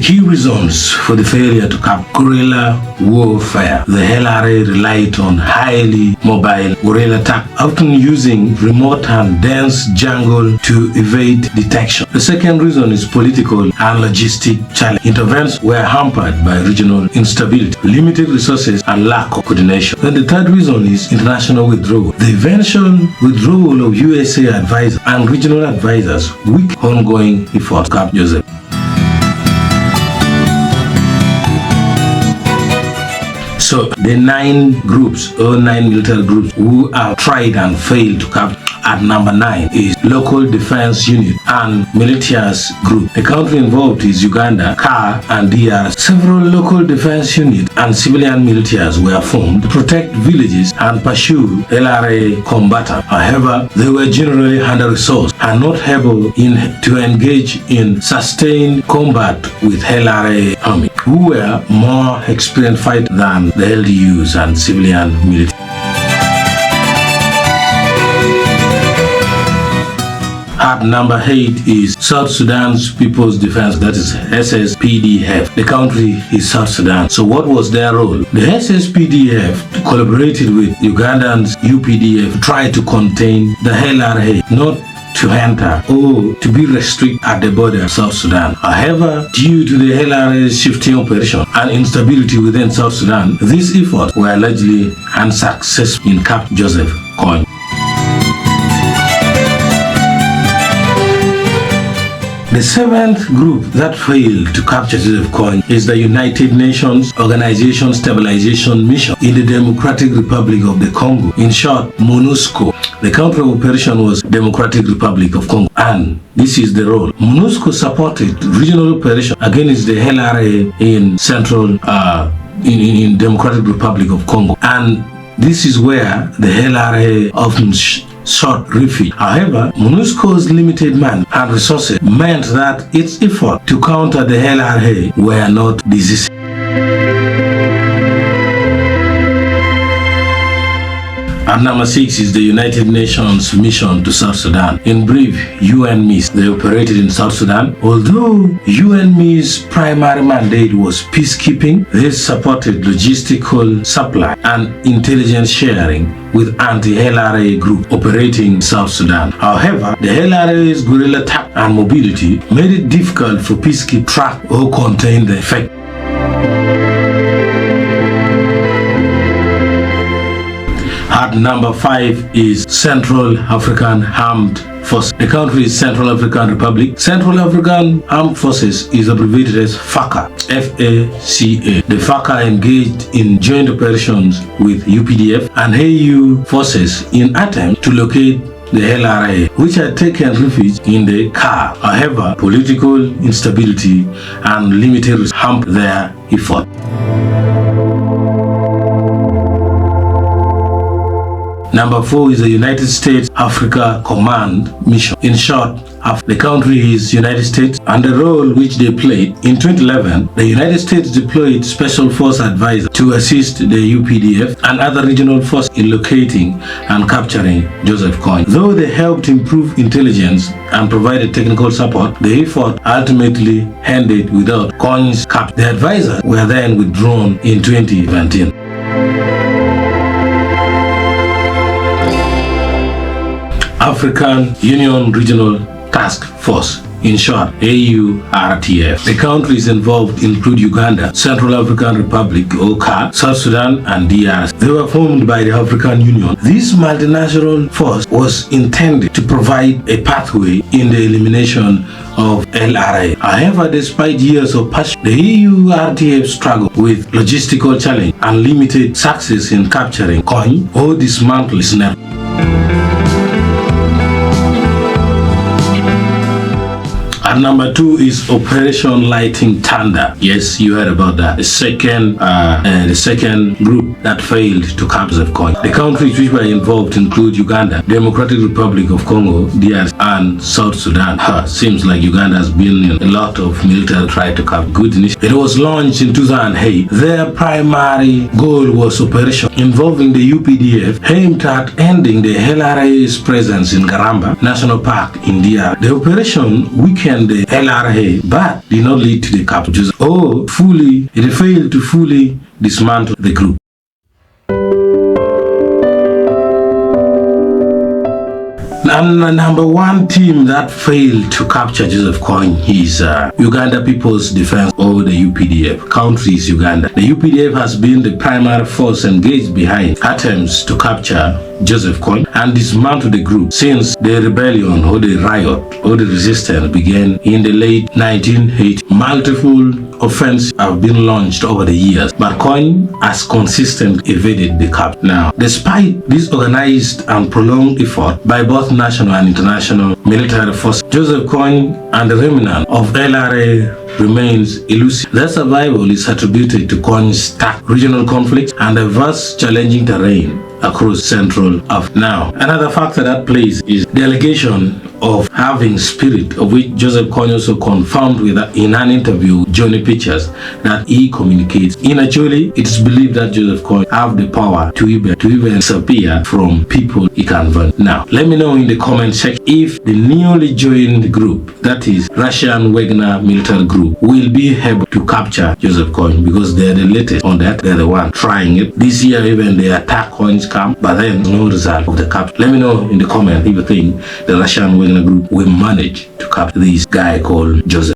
key reasons for the failure to cap guerrilla warfare. The LRA relied on highly mobile guerrilla attack, often using remote and dense jungle to evade detection. The second reason is political and logistic challenge. Interventions were hampered by regional instability, limited resources, and lack of coordination. Then the third reason is international withdrawal. The eventual withdrawal of USA advisors and regional advisors weak ongoing efforts to cap Joseph. So the 9 groups or 9 military groups who have tried and failed to capture at number 9 is Local Defense Unit and Militias Group. The country involved is Uganda, CAR, and DR. Several local defense units and civilian militias were formed to protect villages and pursue LRA combatants. However, they were generally under-resourced and not able to engage in sustained combat with LRA army, who were more experienced fighters than the LDUs and civilian military. At number 8 is South Sudan's People's Defense, that is SSPDF. The country is South Sudan. So what was their role? The SSPDF collaborated with Ugandan's UPDF to try to contain the LRA, not to enter or to be restricted at the border of South Sudan. However, due to the LRA's shifting operation and instability within South Sudan, these efforts were largely unsuccessful in capturing Joseph Kony. The 7th group that failed to capture Joseph Kony is the United Nations Organization Stabilization Mission in the Democratic Republic of the Congo, in short, MONUSCO. The country of operation was Democratic Republic of Congo, and this is the role. MONUSCO supported regional operation against the LRA in Central, in Democratic Republic of Congo, and this is where the LRA often sought refuge. However, MONUSCO's limited man and resources meant that its effort to counter the LRA were not decisive. At number 6 is the United Nations Mission to South Sudan. In brief, UNMISS. They operated in South Sudan. Although UNMISS' primary mandate was peacekeeping, they supported logistical supply and intelligence sharing with anti-LRA group operating in South Sudan. However, the LRA's guerrilla attack and mobility made it difficult for peacekeepers to track or contain the effect. At number 5 is Central African Armed Forces. The country is Central African Republic. Central African Armed Forces is abbreviated as FACA, F-A-C-A. The FACA engaged in joint operations with UPDF and AU forces in attempt to locate the LRA, which had taken refuge in the CAR. However, political instability and limited resources hampered their effort. Number 4 is the United States Africa Command Mission. In short, the country is United States, and the role which they played. In 2011, the United States deployed Special Force Advisors to assist the UPDF and other regional forces in locating and capturing Joseph Kony. Though they helped improve intelligence and provided technical support, the effort ultimately ended without Kony's capture. The advisors were then withdrawn in 2017. African Union Regional Task Force, in short, AURTF. The countries involved include Uganda, Central African Republic, CAR, South Sudan, and DRC. They were formed by the African Union. This multinational force was intended to provide a pathway in the elimination of LRA. However, despite years of passion, the AURTF struggled with logistical challenge and limited success in capturing Kony or dismantling its network. And number 2 is Operation Lighting Thunder. Yes, you heard about that. The second group that failed to capture Kony. The countries which were involved include Uganda, Democratic Republic of Congo, DRC, and South Sudan. Seems like Uganda has been in a lot of military try to capture good initiative. It was launched in 2008. Their primary goal was operation involving the UPDF aimed at ending the LRA's presence in Garamba National Park in DR. The operation weakened and the LRA, but did not lead to the capture. It failed to fully dismantle the group. And the number one team that failed to capture Joseph Kony is Uganda People's Defense, or the UPDF. Country is Uganda. The UPDF has been the primary force engaged behind attempts to capture Joseph Kony and dismantle the group since the rebellion or the riot or the resistance began in the late 1980s. Multiple offenses have been launched over the years, but Kony has consistently evaded the capture. Now, despite this organized and prolonged effort by both national and international military forces, Joseph Kony and the remnant of LRA remains elusive. Their survival is attributed to Kony's stark regional conflicts and the vast challenging terrain across Central Africa. Now, another factor that plays is the allegation of having spirit, of which Joseph Kony also confirmed in an interview with Johnny Pictures that he communicates. In Acholi, it is believed that Joseph Kony have the power to even disappear from people he can burn. Now, let me know in the comment section if the newly joined group, that is Russian Wagner military group, will be able to capture Joseph Kony, because they're the latest on that. They're the one trying it. This year even they attack Kony's camp, but then no result of the capture. Let me know in the comment if you think the Russian Wagner group will manage to capture this guy called Joseph.